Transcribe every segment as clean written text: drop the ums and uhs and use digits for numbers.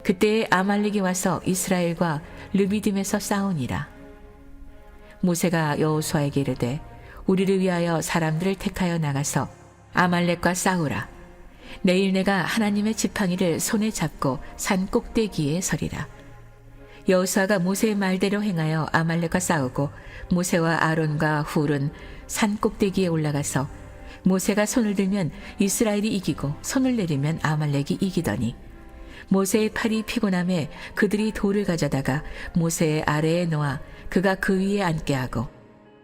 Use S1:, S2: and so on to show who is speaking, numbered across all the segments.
S1: 그때에 아말렉이 와서 이스라엘과 르비딤에서 싸우니라. 모세가 여호수아에게 이르되 우리를 위하여 사람들을 택하여 나가서 아말렉과 싸우라. 내일 내가 하나님의 지팡이를 손에 잡고 산 꼭대기에 서리라. 여호수아가 모세의 말대로 행하여 아말렉과 싸우고 모세와 아론과 훌은 산 꼭대기에 올라가서 모세가 손을 들면 이스라엘이 이기고 손을 내리면 아말렉이 이기더니 모세의 팔이 피곤함에 그들이 돌을 가져다가 모세의 아래에 놓아 그가 그 위에 앉게 하고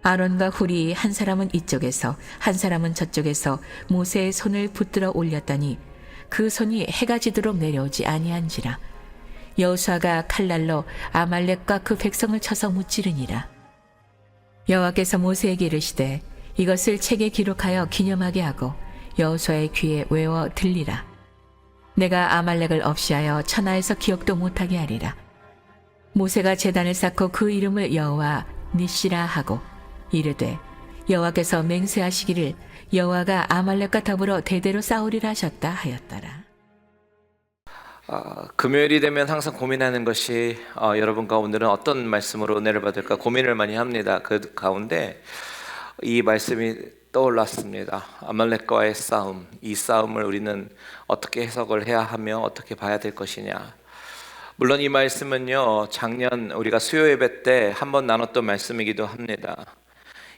S1: 아론과 훌이 한 사람은 이쪽에서 한 사람은 저쪽에서 모세의 손을 붙들어 올렸더니 그 손이 해가 지도록 내려오지 아니한지라. 여호수아가 칼날로 아말렉과 그 백성을 쳐서 무찌르니라. 여호와께서 모세에게 이르시되 이것을 책에 기록하여 기념하게 하고 여호수아의 귀에 외워 들리라. 내가 아말렉을 없이하여 천하에서 기억도 못하게 하리라. 모세가 제단을 쌓고 그 이름을 여호와 니시라 하고 이르되 여호와께서 맹세하시기를 여호와가 아말렉과 더불어 대대로 싸우리라 하셨다 하였더라.
S2: 금요일이 되면 항상 고민하는 것이 여러분과 오늘은 어떤 말씀으로 은혜를 받을까 고민을 많이 합니다. 그 가운데 이 말씀이 떠올랐습니다. 아말렉과의 싸움, 이 싸움을 우리는 어떻게 해석을 해야 하며 어떻게 봐야 될 것이냐. 물론 이 말씀은요, 작년 우리가 수요 예배 때 한번 나눴던 말씀이기도 합니다.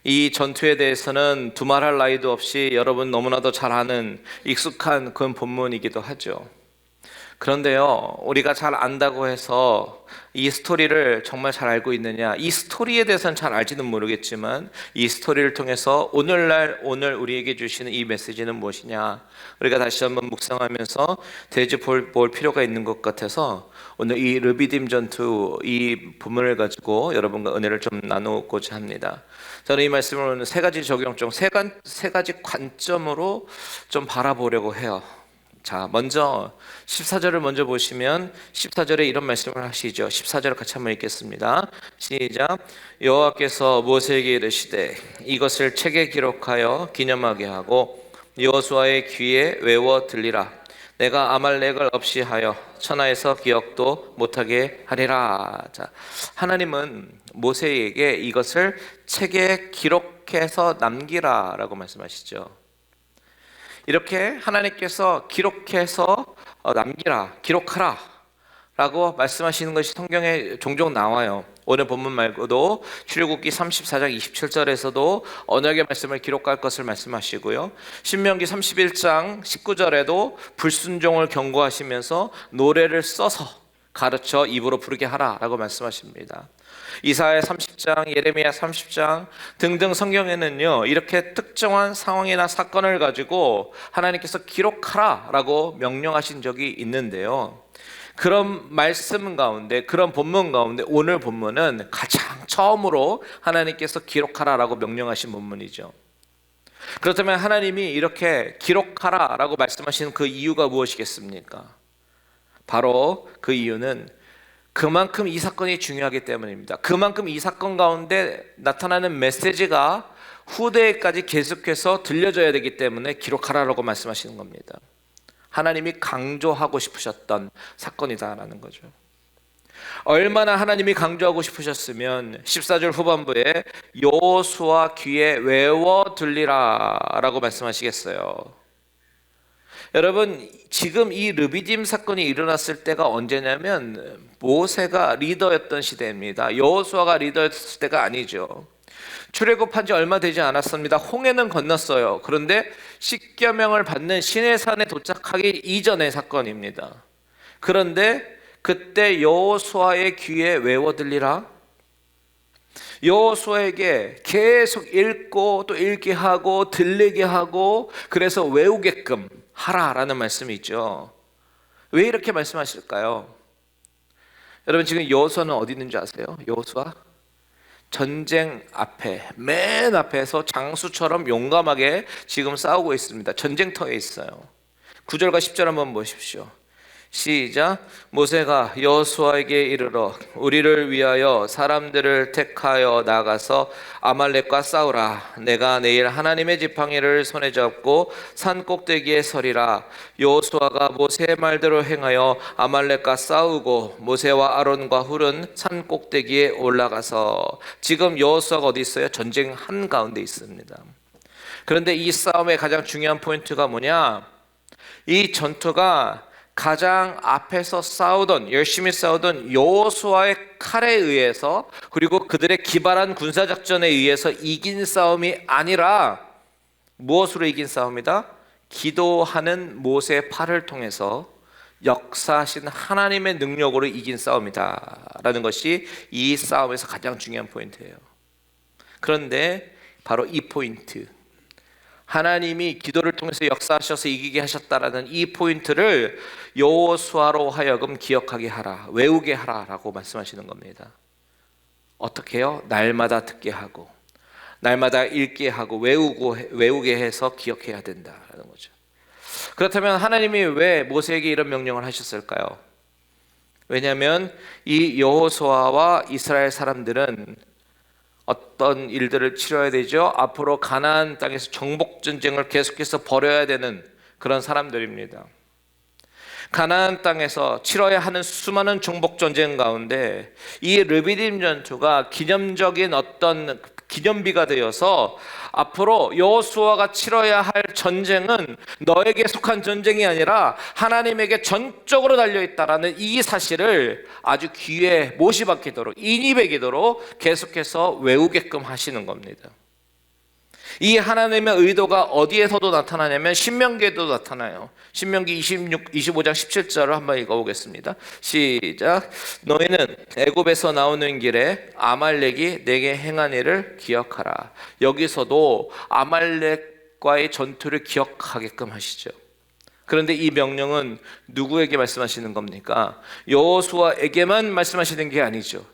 S2: 이 전투에 대해서는 두말할 나위도 없이 여러분 너무나도 잘 아는 익숙한 그런 본문이기도 하죠. 그런데요, 우리가 잘 안다고 해서 이 스토리를 정말 잘 알고 있느냐? 이 스토리에 대해서는 잘 알지는 모르겠지만 이 스토리를 통해서 오늘 우리에게 주시는 이 메시지는 무엇이냐? 우리가 다시 한번 묵상하면서 되짚어볼 필요가 있는 것 같아서 오늘 이 르비딤 전투 이 본문을 가지고 여러분과 은혜를 좀 나누고자 합니다. 저는 이 말씀을 오늘 세 가지 적용점, 세 가지 관점으로 좀 바라보려고 해요. 자, 먼저 14절을 먼저 보시면 14절에 이런 말씀을 하시죠. 14절을 같이 한번 읽겠습니다. 시작. 여호와께서 모세에게 이르시되 이것을 책에 기록하여 기념하게 하고 여호수아의 귀에 외워 들리라. 내가 아말렉을 없이 하여 천하에서 기억도 못하게 하리라. 자, 하나님은 모세에게 이것을 책에 기록해서 남기라라고 말씀하시죠. 이렇게 하나님께서 기록해서 남기라, 기록하라 라고 말씀하시는 것이 성경에 종종 나와요. 오늘 본문 말고도 출애굽기 34장 27절에서도 언약의 말씀을 기록할 것을 말씀하시고요, 신명기 31장 19절에도 불순종을 경고하시면서 노래를 써서 가르쳐 입으로 부르게 하라 라고 말씀하십니다. 이사야 30장, 예레미야 30장 등등 성경에는요, 이렇게 특정한 상황이나 사건을 가지고 하나님께서 기록하라 라고 명령하신 적이 있는데요, 그런 말씀 가운데, 그런 본문 가운데 오늘 본문은 가장 처음으로 하나님께서 기록하라 라고 명령하신 본문이죠. 그렇다면 하나님이 이렇게 기록하라 라고 말씀하시는 그 이유가 무엇이겠습니까? 바로 그 이유는 그만큼 이 사건이 중요하기 때문입니다. 그만큼 이 사건 가운데 나타나는 메시지가 후대에까지 계속해서 들려져야 되기 때문에 기록하라라고 말씀하시는 겁니다. 하나님이 강조하고 싶으셨던 사건이다라는 거죠. 얼마나 하나님이 강조하고 싶으셨으면 14절 후반부에 여호수아 귀에 외워 들리라 라고 말씀하시겠어요. 여러분, 지금 이 르비딤 사건이 일어났을 때가 언제냐면 모세가 리더였던 시대입니다. 여호수아가 리더였을 때가 아니죠. 출애굽한 지 얼마 되지 않았습니다. 홍해는 건넜어요. 그런데 십계명을 받는 시내산에 도착하기 이전의 사건입니다. 그런데 그때 여호수아의 귀에 외워 들리라. 여호수아에게 계속 읽고 또 읽게 하고 들리게 하고 그래서 외우게끔 하라라는 말씀이 있죠. 왜 이렇게 말씀하실까요? 여러분, 지금 여호수아는 어디 있는 줄 아세요? 여호수아 전쟁 앞에, 맨 앞에서 장수처럼 용감하게 지금 싸우고 있습니다. 전쟁터에 있어요. 9절과 10절 한번 보십시오. 시작. 모세가 여호수아에게 이르러 우리를 위하여 사람들을 택하여 나가서 아말렉과 싸우라. 내가 내일 하나님의 지팡이를 손에 잡고 산 꼭대기에 서리라. 여호수아가 모세의 말대로 행하여 아말렉과 싸우고 모세와 아론과 훌은 산 꼭대기에 올라가서, 지금 여호수아가 어디 있어요? 전쟁 한가운데 있습니다. 그런데 이 싸움의 가장 중요한 포인트가 뭐냐? 이 전투가 가장 앞에서 열심히 싸우던 여호수아의 칼에 의해서, 그리고 그들의 기발한 군사작전에 의해서 이긴 싸움이 아니라 무엇으로 이긴 싸움이다? 기도하는 모세의 팔을 통해서 역사하신 하나님의 능력으로 이긴 싸움이다 라는 것이 이 싸움에서 가장 중요한 포인트예요. 그런데 바로 이 포인트, 하나님이 기도를 통해서 역사하셔서 이기게 하셨다라는 이 포인트를 여호수아로 하여금 기억하게 하라, 외우게 하라라고 말씀하시는 겁니다. 어떻게 해요? 날마다 듣게 하고 날마다 읽게 하고 외우게 해서 기억해야 된다라는 거죠. 그렇다면 하나님이 왜 모세에게 이런 명령을 하셨을까요? 왜냐하면 이 여호수아와 이스라엘 사람들은 어떤 일들을 치러야 되죠? 앞으로 가나안 땅에서 정복 전쟁을 계속해서 벌여야 되는 그런 사람들입니다. 가나안 땅에서 치러야 하는 수많은 정복 전쟁 가운데 이 르비딤 전투가 기념적인 어떤 기념비가 되어서 앞으로 여호수아가 치러야 할 전쟁은 너에게 속한 전쟁이 아니라 하나님에게 전적으로 달려있다라는 이 사실을 아주 귀에 못이 박히도록, 인이 배기도록 계속해서 외우게끔 하시는 겁니다. 이 하나님의 의도가 어디에서도 나타나냐면 신명기에도 나타나요. 신명기 25장 17절을 한번 읽어보겠습니다. 시작. 너희는 애굽에서 나오는 길에 아말렉이 내게 행한 일을 기억하라. 여기서도 아말렉과의 전투를 기억하게끔 하시죠. 그런데 이 명령은 누구에게 말씀하시는 겁니까? 여호수아에게만 말씀하시는 게 아니죠.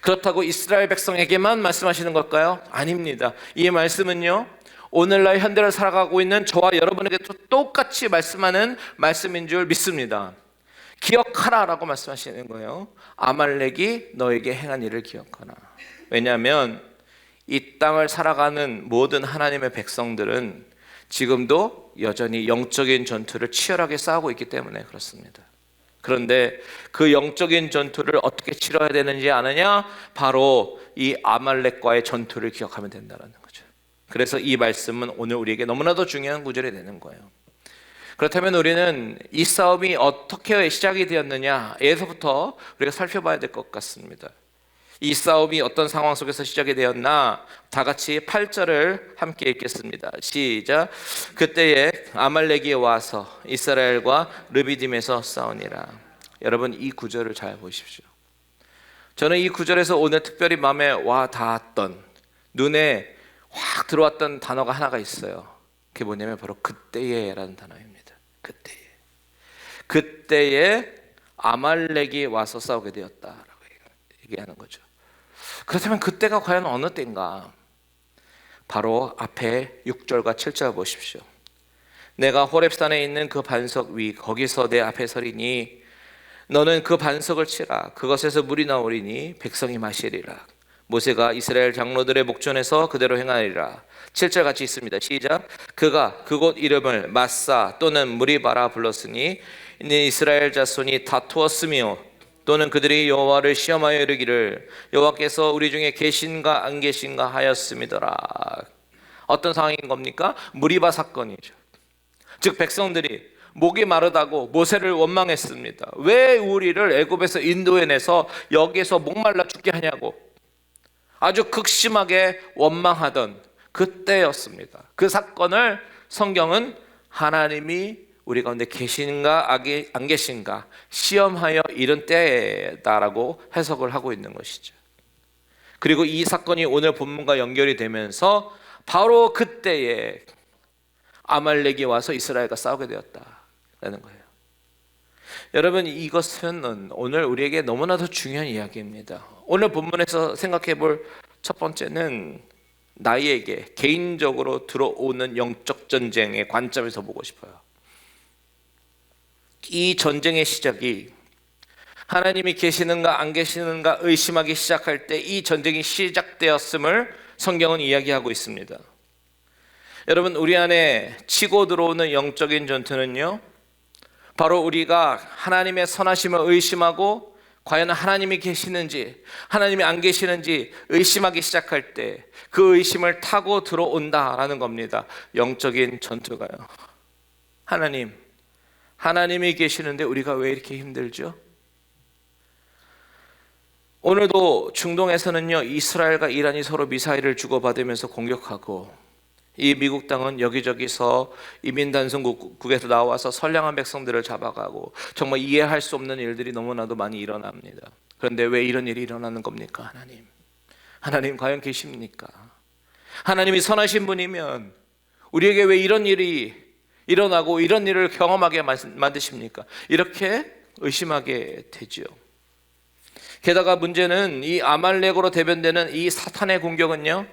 S2: 그렇다고 이스라엘 백성에게만 말씀하시는 걸까요? 아닙니다. 이 말씀은요, 오늘날 현대를 살아가고 있는 저와 여러분에게도 똑같이 말씀하는 말씀인 줄 믿습니다. 기억하라라고 말씀하시는 거예요. 아말렉이 너에게 행한 일을 기억하라. 왜냐하면 이 땅을 살아가는 모든 하나님의 백성들은 지금도 여전히 영적인 전투를 치열하게 싸우고 있기 때문에 그렇습니다. 그런데 그 영적인 전투를 어떻게 치러야 되는지 아느냐? 바로 이 아말렉과의 전투를 기억하면 된다는 거죠. 그래서 이 말씀은 오늘 우리에게 너무나도 중요한 구절이 되는 거예요. 그렇다면 우리는 이 싸움이 어떻게 시작이 되었느냐에서부터 우리가 살펴봐야 될 것 같습니다. 이 싸움이 어떤 상황 속에서 시작이 되었나? 다 같이 8절을 함께 읽겠습니다. 시작. 그때에 아말렉이 와서 이스라엘과 르비딤에서 싸우니라. 여러분, 이 구절을 잘 보십시오. 저는 이 구절에서 오늘 특별히 마음에 와 닿았던, 눈에 확 들어왔던 단어가 하나가 있어요. 그게 뭐냐면 바로 그때에라는 단어입니다. 그때에 아말렉이 와서 싸우게 되었다라고 얘기하는 거죠. 그렇다면 그때가 과연 어느 때인가? 바로 앞에 6절과 7절 보십시오. 내가 호렙산에 있는 그 반석 위 거기서 내 앞에 서리니 너는 그 반석을 치라. 그것에서 물이 나오리니 백성이 마시리라. 모세가 이스라엘 장로들의 목전에서 그대로 행하리라. 7절 같이 있습니다. 시작. 그가 그곳 이름을 마사 또는 무리바라 불렀으니 이스라엘 자손이 다투었으며 또는 그들이 여호와를 시험하여 이르기를 여호와께서 우리 중에 계신가 안 계신가 하였음이더라. 어떤 상황인 겁니까? 무리바 사건이죠. 즉 백성들이 목이 마르다고 모세를 원망했습니다. 왜 우리를 애굽에서 인도해내서 여기에서 목말라 죽게 하냐고 아주 극심하게 원망하던 그때였습니다. 그 사건을 성경은 하나님이 우리 가운데 계신가 안 계신가 시험하여 이른 때다라고 해석을 하고 있는 것이죠. 그리고 이 사건이 오늘 본문과 연결이 되면서 바로 그때에 아말렉이 와서 이스라엘과 싸우게 되었다라는 거예요. 여러분, 이것은 오늘 우리에게 너무나도 중요한 이야기입니다. 오늘 본문에서 생각해 볼 첫 번째는 나에게 개인적으로 들어오는 영적 전쟁의 관점에서 보고 싶어요. 이 전쟁의 시작이 하나님이 계시는가 안 계시는가 의심하기 시작할 때 이 전쟁이 시작되었음을 성경은 이야기하고 있습니다. 여러분, 우리 안에 치고 들어오는 영적인 전투는요, 바로 우리가 하나님의 선하심을 의심하고 과연 하나님이 계시는지 하나님이 안 계시는지 의심하기 시작할 때 그 의심을 타고 들어온다라는 겁니다. 영적인 전투가요. 하나님이 계시는데 우리가 왜 이렇게 힘들죠? 오늘도 중동에서는요, 이스라엘과 이란이 서로 미사일을 주고받으면서 공격하고, 이 미국 땅은 여기저기서 이민단속국에서 나와서 선량한 백성들을 잡아가고, 정말 이해할 수 없는 일들이 너무나도 많이 일어납니다. 그런데 왜 이런 일이 일어나는 겁니까? 하나님 과연 계십니까? 하나님이 선하신 분이면 우리에게 왜 이런 일이 일어나고 이런 일을 경험하게 만드십니까? 이렇게 의심하게 되죠. 게다가 문제는 이 아말렉으로 대변되는 이 사탄의 공격은요,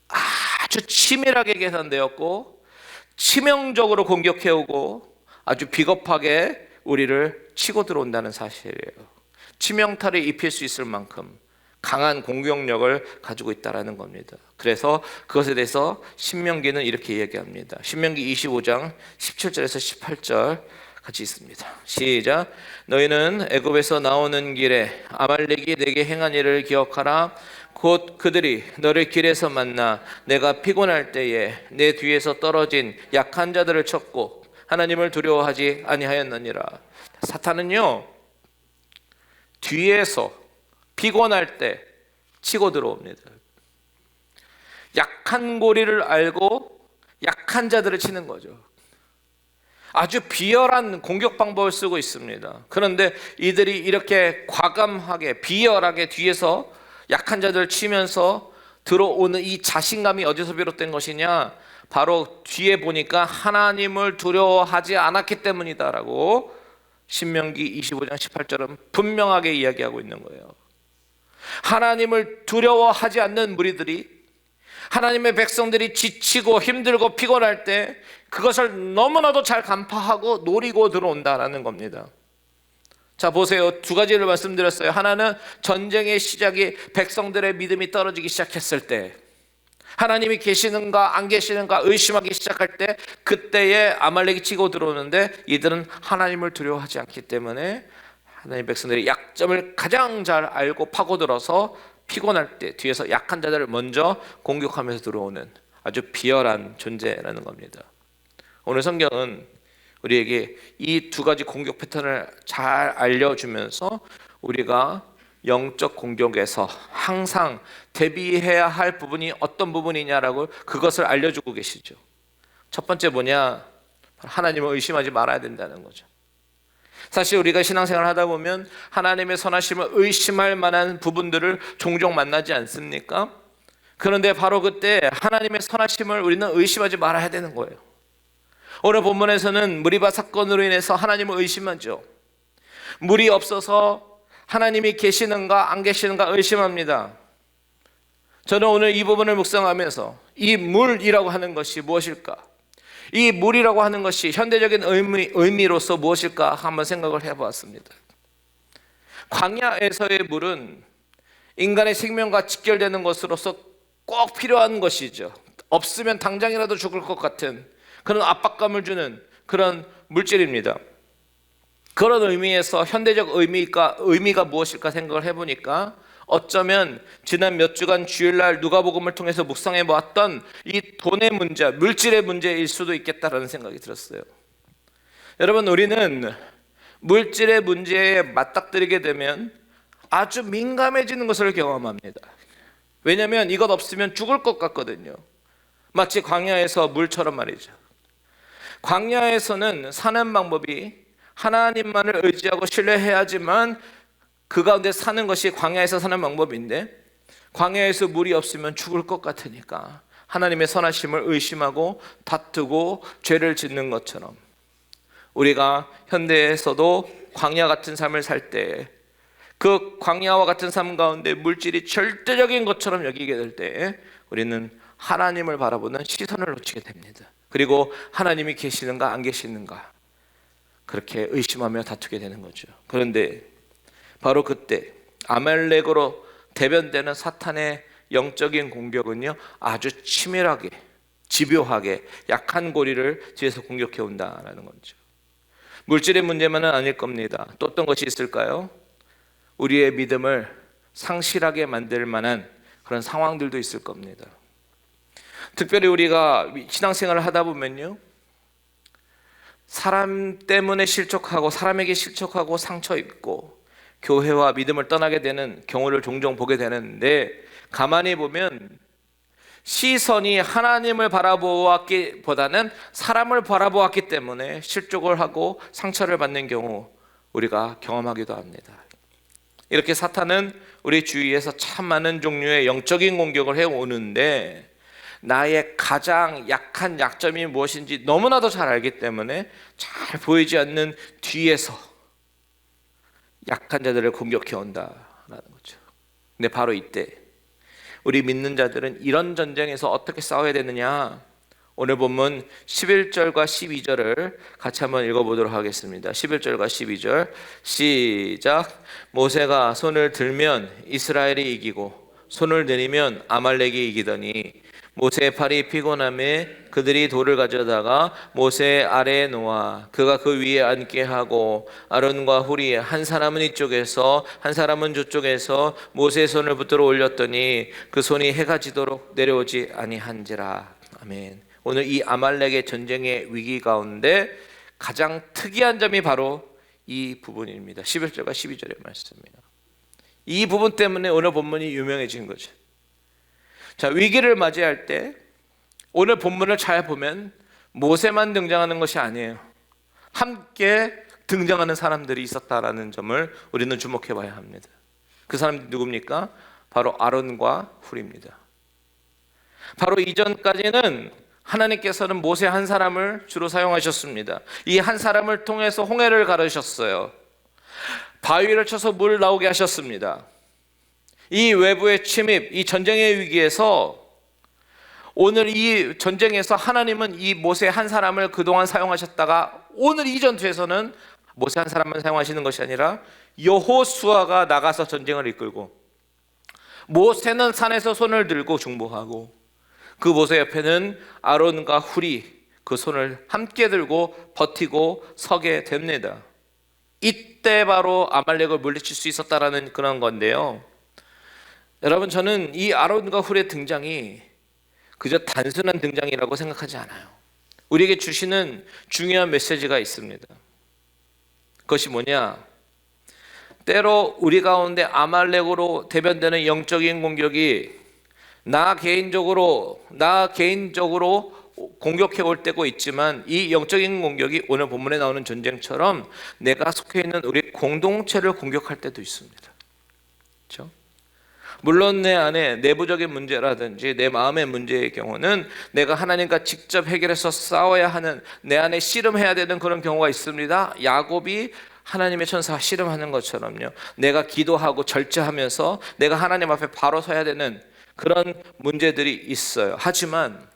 S2: 아주 치밀하게 계산되었고 치명적으로 공격해오고 아주 비겁하게 우리를 치고 들어온다는 사실이에요. 치명타를 입힐 수 있을 만큼 강한 공격력을 가지고 있다는 겁니다. 그래서 그것에 대해서 신명기는 이렇게 이야기합니다. 신명기 25장 17절에서 18절 같이 있습니다. 시작. 너희는 애굽에서 나오는 길에 아말렉이 내게 행한 일을 기억하라. 곧 그들이 너를 길에서 만나 내가 피곤할 때에 내 뒤에서 떨어진 약한 자들을 쳤고 하나님을 두려워하지 아니하였느니라. 사탄은요, 뒤에서 피곤할 때 치고 들어옵니다. 약한 고리를 알고 약한 자들을 치는 거죠. 아주 비열한 공격 방법을 쓰고 있습니다. 그런데 이들이 이렇게 과감하게 비열하게 뒤에서 약한 자들을 치면서 들어오는 이 자신감이 어디서 비롯된 것이냐? 바로 뒤에 보니까 하나님을 두려워하지 않았기 때문이다라고 신명기 25장 18절은 분명하게 이야기하고 있는 거예요. 하나님을 두려워하지 않는 무리들이, 하나님의 백성들이 지치고 힘들고 피곤할 때 그것을 너무나도 잘 간파하고 노리고 들어온다라는 겁니다. 자, 보세요. 두 가지를 말씀드렸어요. 하나는 전쟁의 시작이 백성들의 믿음이 떨어지기 시작했을 때, 하나님이 계시는가 안 계시는가 의심하기 시작할 때, 그때에 아말렉이 치고 들어오는데 이들은 하나님을 두려워하지 않기 때문에 하나님 백성들이 약점을 가장 잘 알고 파고들어서 피곤할 때 뒤에서 약한 자들을 먼저 공격하면서 들어오는 아주 비열한 존재라는 겁니다. 오늘 성경은 우리에게 이 두 가지 공격 패턴을 잘 알려주면서 우리가 영적 공격에서 항상 대비해야 할 부분이 어떤 부분이냐라고 그것을 알려주고 계시죠. 첫 번째 뭐냐? 하나님을 의심하지 말아야 된다는 거죠. 사실 우리가 신앙생활을 하다 보면 하나님의 선하심을 의심할 만한 부분들을 종종 만나지 않습니까? 그런데 바로 그때 하나님의 선하심을 우리는 의심하지 말아야 되는 거예요. 오늘 본문에서는 무리바 사건으로 인해서 하나님을 의심하죠. 물이 없어서 하나님이 계시는가 안 계시는가 의심합니다. 저는 오늘 이 부분을 묵상하면서 이 물이라고 하는 것이 무엇일까? 이 물이라고 하는 것이 현대적인 의미로서 무엇일까 한번 생각을 해보았습니다. 광야에서의 물은 인간의 생명과 직결되는 것으로서 꼭 필요한 것이죠. 없으면 당장이라도 죽을 것 같은 그런 압박감을 주는 그런 물질입니다. 그런 의미에서 현대적 의미가 무엇일까 생각을 해보니까 어쩌면 지난 몇 주간 주일날 누가복음을 통해서 묵상해 보았던 이 돈의 문제, 물질의 문제일 수도 있겠다라는 생각이 들었어요. 여러분, 우리는 물질의 문제에 맞닥뜨리게 되면 아주 민감해지는 것을 경험합니다. 왜냐하면 이것 없으면 죽을 것 같거든요. 마치 광야에서 물처럼 말이죠. 광야에서는 사는 방법이 하나님만을 의지하고 신뢰해야지만 그 가운데 사는 것이 광야에서 사는 방법인데, 광야에서 물이 없으면 죽을 것 같으니까 하나님의 선하심을 의심하고 다투고 죄를 짓는 것처럼 우리가 현대에서도 광야 같은 삶을 살 때, 그 광야와 같은 삶 가운데 물질이 절대적인 것처럼 여기게 될 때 우리는 하나님을 바라보는 시선을 놓치게 됩니다. 그리고 하나님이 계시는가 안 계시는가, 그렇게 의심하며 다투게 되는 거죠. 그런데 바로 그때 아말렉으로 대변되는 사탄의 영적인 공격은요, 아주 치밀하게, 집요하게 약한 고리를 뒤에서 공격해 온다라는 거죠. 물질의 문제만은 아닐 겁니다. 또 어떤 것이 있을까요? 우리의 믿음을 상실하게 만들 만한 그런 상황들도 있을 겁니다. 특별히 우리가 신앙생활을 하다 보면요, 사람 때문에 실족하고 사람에게 실족하고 상처 입고 교회와 믿음을 떠나게 되는 경우를 종종 보게 되는데, 가만히 보면 시선이 하나님을 바라보았기보다는 사람을 바라보았기 때문에 실족을 하고 상처를 받는 경우 우리가 경험하기도 합니다. 이렇게 사탄은 우리 주위에서 참 많은 종류의 영적인 공격을 해오는데, 나의 가장 약한 약점이 무엇인지 너무나도 잘 알기 때문에 잘 보이지 않는 뒤에서 약한 자들을 공격해 온다라는 거죠. 근데 바로 이때 우리 믿는 자들은 이런 전쟁에서 어떻게 싸워야 되느냐? 오늘 본문 11절과 12절을 같이 한번 읽어보도록 하겠습니다. 11절과 12절 시작. 모세가 손을 들면 이스라엘이 이기고 손을 내리면 아말렉이 이기더니 모세의 팔이 피곤함에 그들이 돌을 가져다가 모세 아래에 놓아 그가 그 위에 앉게 하고 아론과 훌이 한 사람은 이쪽에서 한 사람은 저쪽에서 모세의 손을 붙들어 올렸더니 그 손이 해가 지도록 내려오지 아니한지라. 아멘. 오늘 이 아말렉의 전쟁의 위기 가운데 가장 특이한 점이 바로 이 부분입니다. 11절과 12절의 말씀입니다. 이 부분 때문에 오늘 본문이 유명해진 거죠. 자, 위기를 맞이할 때 오늘 본문을 잘 보면 모세만 등장하는 것이 아니에요. 함께 등장하는 사람들이 있었다라는 점을 우리는 주목해 봐야 합니다. 그 사람들이 누굽니까? 바로 아론과 훌입니다. 바로 이전까지는 하나님께서는 모세 한 사람을 주로 사용하셨습니다. 이 한 사람을 통해서 홍해를 가르셨어요. 바위를 쳐서 물 나오게 하셨습니다. 이 외부의 침입, 이 전쟁의 위기에서 오늘 이 전쟁에서 하나님은 이 모세 한 사람을 그동안 사용하셨다가 오늘 이 전투에서는 모세 한 사람만 사용하시는 것이 아니라 여호수아가 나가서 전쟁을 이끌고, 모세는 산에서 손을 들고 중보하고 그 모세 옆에는 아론과 훌이 그 손을 함께 들고 버티고 서게 됩니다. 이때 바로 아말렉을 물리칠 수 있었다라는 그런 건데요. 여러분, 저는 이 아론과 훌의 등장이 그저 단순한 등장이라고 생각하지 않아요. 우리에게 주시는 중요한 메시지가 있습니다. 그것이 뭐냐? 때로 우리 가운데 아말렉으로 대변되는 영적인 공격이 나 개인적으로 공격해 올 때고 있지만, 이 영적인 공격이 오늘 본문에 나오는 전쟁처럼 내가 속해 있는 우리 공동체를 공격할 때도 있습니다. 그렇죠? 물론 내 안에 내부적인 문제라든지 내 마음의 문제의 경우는 내가 하나님과 직접 해결해서 싸워야 하는, 내 안에 씨름해야 되는 그런 경우가 있습니다. 야곱이 하나님의 천사와 씨름하는 것처럼요, 내가 기도하고 절제하면서 내가 하나님 앞에 바로 서야 되는 그런 문제들이 있어요. 하지만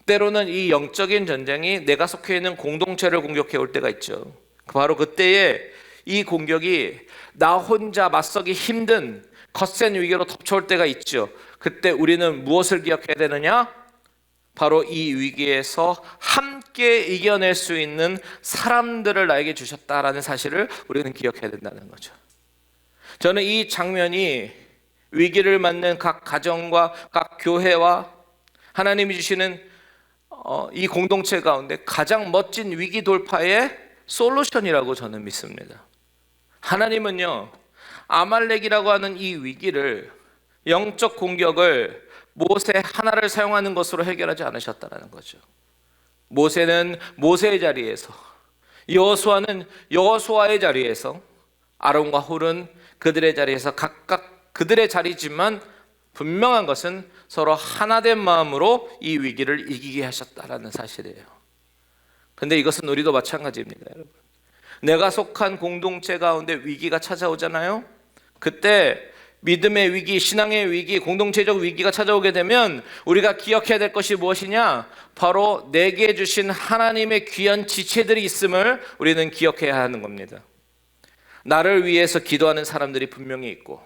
S2: 때로는 이 영적인 전쟁이 내가 속해 있는 공동체를 공격해 올 때가 있죠. 바로 그때에 이 공격이 나 혼자 맞서기 힘든 거센 위기로 덮쳐올 때가 있죠. 그때 우리는 무엇을 기억해야 되느냐? 바로 이 위기에서 함께 이겨낼 수 있는 사람들을 나에게 주셨다라는 사실을 우리는 기억해야 된다는 거죠. 저는 이 장면이 위기를 맞는 각 가정과 각 교회와 하나님이 주시는 이 공동체 가운데 가장 멋진 위기 돌파의 솔루션이라고 저는 믿습니다. 하나님은요, 아말렉이라고 하는 이 위기를, 영적 공격을 모세 하나를 사용하는 것으로 해결하지 않으셨다는 거죠. 모세는 모세의 자리에서, 여호수아는 여호수아의 자리에서, 아론과 훌은 그들의 자리에서 각각 그들의 자리지만 분명한 것은 서로 하나된 마음으로 이 위기를 이기게 하셨다라는 사실이에요. 그런데 이것은 우리도 마찬가지입니다, 여러분. 내가 속한 공동체 가운데 위기가 찾아오잖아요. 그때 믿음의 위기, 신앙의 위기, 공동체적 위기가 찾아오게 되면 우리가 기억해야 될 것이 무엇이냐? 바로 내게 주신 하나님의 귀한 지체들이 있음을 우리는 기억해야 하는 겁니다. 나를 위해서 기도하는 사람들이 분명히 있고,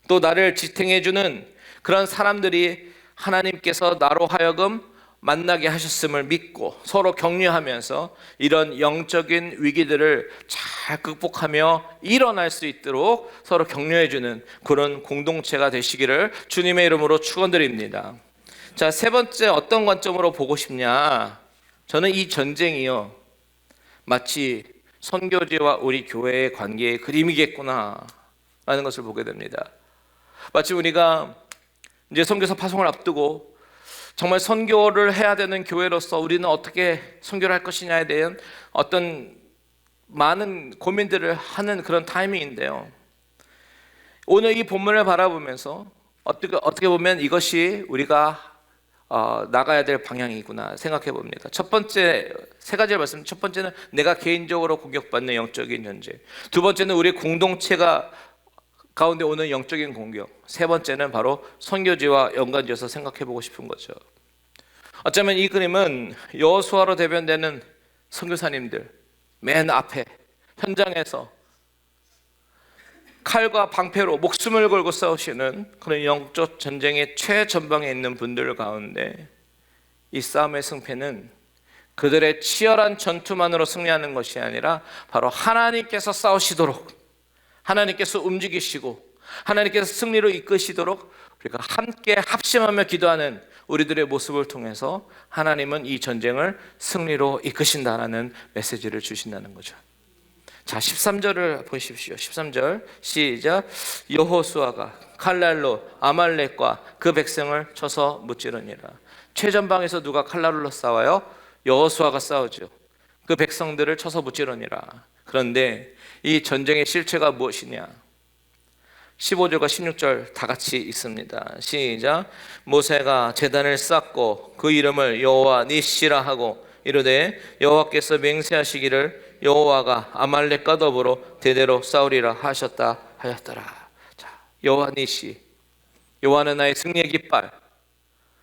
S2: 또 나를 지탱해주는 그런 사람들이 하나님께서 나로 하여금 만나게 하셨음을 믿고 서로 격려하면서 이런 영적인 위기들을 잘 극복하며 일어날 수 있도록 서로 격려해주는 그런 공동체가 되시기를 주님의 이름으로 축원드립니다. 자, 세 번째 어떤 관점으로 보고 싶냐? 저는 이 전쟁이요, 마치 선교지와 우리 교회의 관계의 그림이겠구나 라는 것을 보게 됩니다. 마치 우리가 이제 선교사 파송을 앞두고 정말 선교를 해야 되는 교회로서 우리는 어떻게 선교를 할 것이냐에 대한 어떤 많은 고민들을 하는 그런 타이밍인데요, 오늘 이 본문을 바라보면서 어떻게 보면 이것이 우리가 나가야 될 방향이구나 생각해 봅니다. 첫 번째, 세 가지를 말씀. 첫 번째는 내가 개인적으로 공격받는 영적인 현재, 두 번째는 우리 공동체가 가운데 오는 영적인 공격, 세 번째는 바로 선교지와 연관지어서 생각해 보고 싶은 거죠. 어쩌면 이 그림은 여호수아로 대변되는 선교사님들 맨 앞에 현장에서 칼과 방패로 목숨을 걸고 싸우시는 그런 영적 전쟁의 최전방에 있는 분들 가운데 이 싸움의 승패는 그들의 치열한 전투만으로 승리하는 것이 아니라 바로 하나님께서 싸우시도록, 하나님께서 움직이시고 하나님께서 승리로 이끄시도록 우리가 함께 합심하며 기도하는 우리들의 모습을 통해서 하나님은 이 전쟁을 승리로 이끄신다라는 메시지를 주신다는 거죠. 자, 13절을 보십시오. 13절 시작. 여호수아가 칼날로 아말렉과 그 백성을 쳐서 무찌르니라. 최전방에서 누가 칼날로 싸워요? 여호수아가 싸우죠. 그 백성들을 쳐서 무찌르니라. 그런데 이 전쟁의 실체가 무엇이냐? 15절과 16절 다 같이 있습니다. 시작. 모세가 제단을 쌓고 그 이름을 여호와 니시라 하고 이르되 여호와께서 맹세하시기를 여호와가 아말렉과 더불어 대대로 싸우리라 하셨다 하였더라. 자, 여호와 니시, 여호와는 나의 승리의 깃발,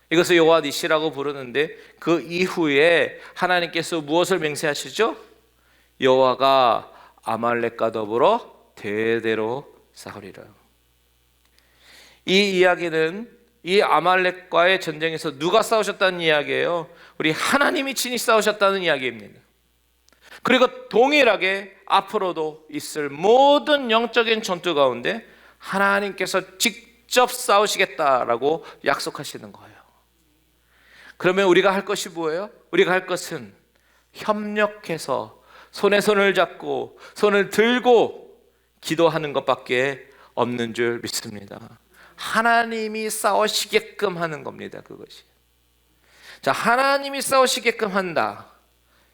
S2: 이것을 여호와 니시라고 부르는데 그 이후에 하나님께서 무엇을 맹세하시죠? 여호와가 아말렉과 더불어 대대로 싸우리라. 이 이야기는 이 아말렉과의 전쟁에서 누가 싸우셨다는 이야기예요? 우리 하나님이 친히 싸우셨다는 이야기입니다. 그리고 동일하게 앞으로도 있을 모든 영적인 전투 가운데 하나님께서 직접 싸우시겠다라고 약속하시는 거예요. 그러면 우리가 할 것이 뭐예요? 우리가 할 것은 협력해서 손에 손을 잡고 손을 들고 기도하는 것밖에 없는 줄 믿습니다. 하나님이 싸우시게끔 하는 겁니다. 그것이. 자, 하나님이 싸우시게끔 한다.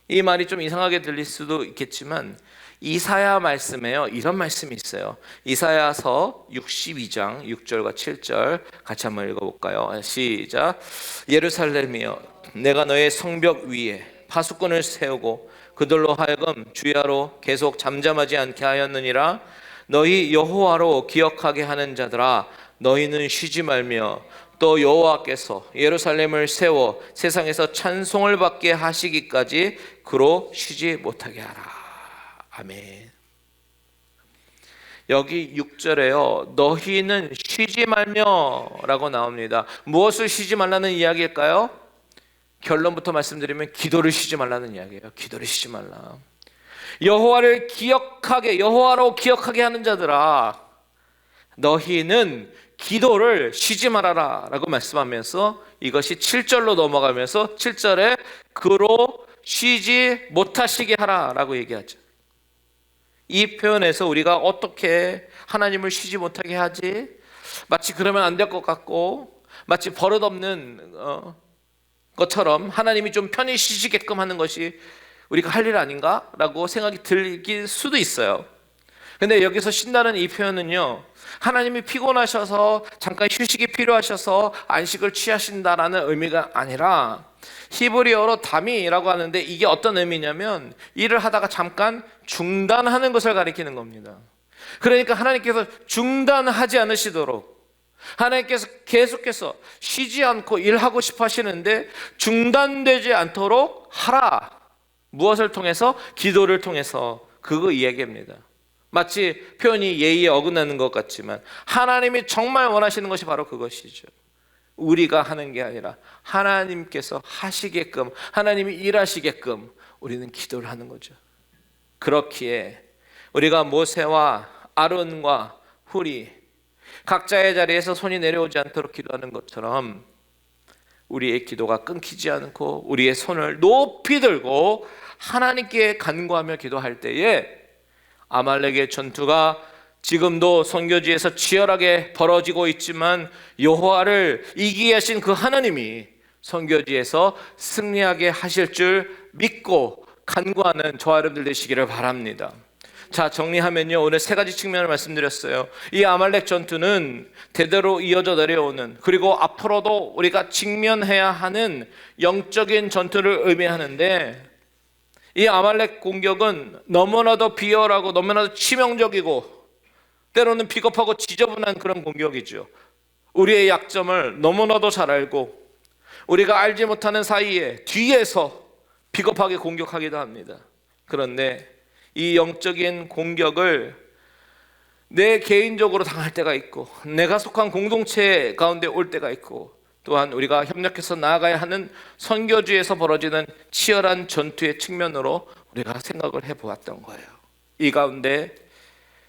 S2: 이 말이 좀 이상하게 들릴 수도 있겠지만 이사야 말씀에요, 이런 말씀이 있어요. 이사야서 62장 6절과 7절 같이 한번 읽어볼까요? 시작. 예루살렘이여, 내가 너의 성벽 위에 파수꾼을 세우고 그들로 하여금 주야로 계속 잠잠하지 않게 하였느니라. 너희 여호와로 기억하게 하는 자들아, 너희는 쉬지 말며 또 여호와께서 예루살렘을 세워 세상에서 찬송을 받게 하시기까지 그로 쉬지 못하게 하라. 아멘. 여기 6절에요, 너희는 쉬지 말며 라고 나옵니다. 무엇을 쉬지 말라는 이야기일까요? 결론부터 말씀드리면 기도를 쉬지 말라는 이야기예요. 기도를 쉬지 말라. 여호와를 기억하게, 여호와로 기억하게 하는 자들아, 너희는 기도를 쉬지 말아라 라고 말씀하면서 이것이 7절로 넘어가면서 7절에 그로 쉬지 못하시게 하라 라고 얘기하죠. 이 표현에서 우리가 어떻게 하나님을 쉬지 못하게 하지? 마치 그러면 안 될 것 같고 마치 버릇없는 것처럼 하나님이 좀 편히 쉬시게끔 하는 것이 우리가 할 일 아닌가? 라고 생각이 들길 수도 있어요. 근데 여기서 쉰다는 이 표현은요, 하나님이 피곤하셔서 잠깐 휴식이 필요하셔서 안식을 취하신다라는 의미가 아니라 히브리어로 다미라고 하는데 이게 어떤 의미냐면 일을 하다가 잠깐 중단하는 것을 가리키는 겁니다. 그러니까 하나님께서 중단하지 않으시도록, 하나님께서 계속해서 쉬지 않고 일하고 싶어 하시는데 중단되지 않도록 하라. 무엇을 통해서? 기도를 통해서. 그거 이야기입니다. 마치 표현이 예의에 어긋나는 것 같지만 하나님이 정말 원하시는 것이 바로 그것이죠. 우리가 하는 게 아니라 하나님께서 하시게끔, 하나님이 일하시게끔 우리는 기도를 하는 거죠. 그렇기에 우리가 모세와 아론과 훌이 각자의 자리에서 손이 내려오지 않도록 기도하는 것처럼 우리의 기도가 끊기지 않고 우리의 손을 높이 들고 하나님께 간구하며 기도할 때에 아말렉의 전투가 지금도 선교지에서 치열하게 벌어지고 있지만 여호와를 이기게 하신 그 하나님이 선교지에서 승리하게 하실 줄 믿고 간구하는 저와 여러분들 되시기를 바랍니다. 자, 정리하면요, 오늘 세 가지 측면을 말씀드렸어요. 이 아말렉 전투는 대대로 이어져 내려오는, 그리고 앞으로도 우리가 직면해야 하는 영적인 전투를 의미하는데, 이 아말렉 공격은 너무나도 비열하고 너무나도 치명적이고 때로는 비겁하고 지저분한 그런 공격이죠. 우리의 약점을 너무나도 잘 알고 우리가 알지 못하는 사이에 뒤에서 비겁하게 공격하기도 합니다. 그런데 이 영적인 공격을 내 개인적으로 당할 때가 있고 내가 속한 공동체 가운데 올 때가 있고, 또한 우리가 협력해서 나아가야 하는 선교지에서 벌어지는 치열한 전투의 측면으로 우리가 생각을 해보았던 거예요. 이 가운데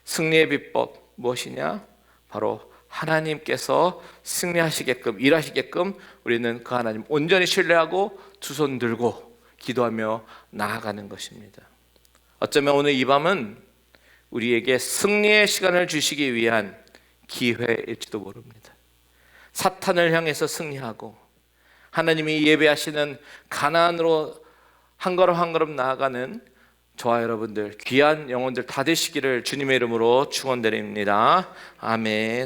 S2: 승리의 비법 무엇이냐? 바로 하나님께서 승리하시게끔, 일하시게끔 우리는 그 하나님 온전히 신뢰하고 두 손 들고 기도하며 나아가는 것입니다. 어쩌면 오늘 이 밤은 우리에게 승리의 시간을 주시기 위한 기회일지도 모릅니다. 사탄을 향해서 승리하고 하나님이 예배하시는 가나안으로 한 걸음 한 걸음 나아가는 저와 여러분들 귀한 영혼들 다 되시기를 주님의 이름으로 축원드립니다. 아멘.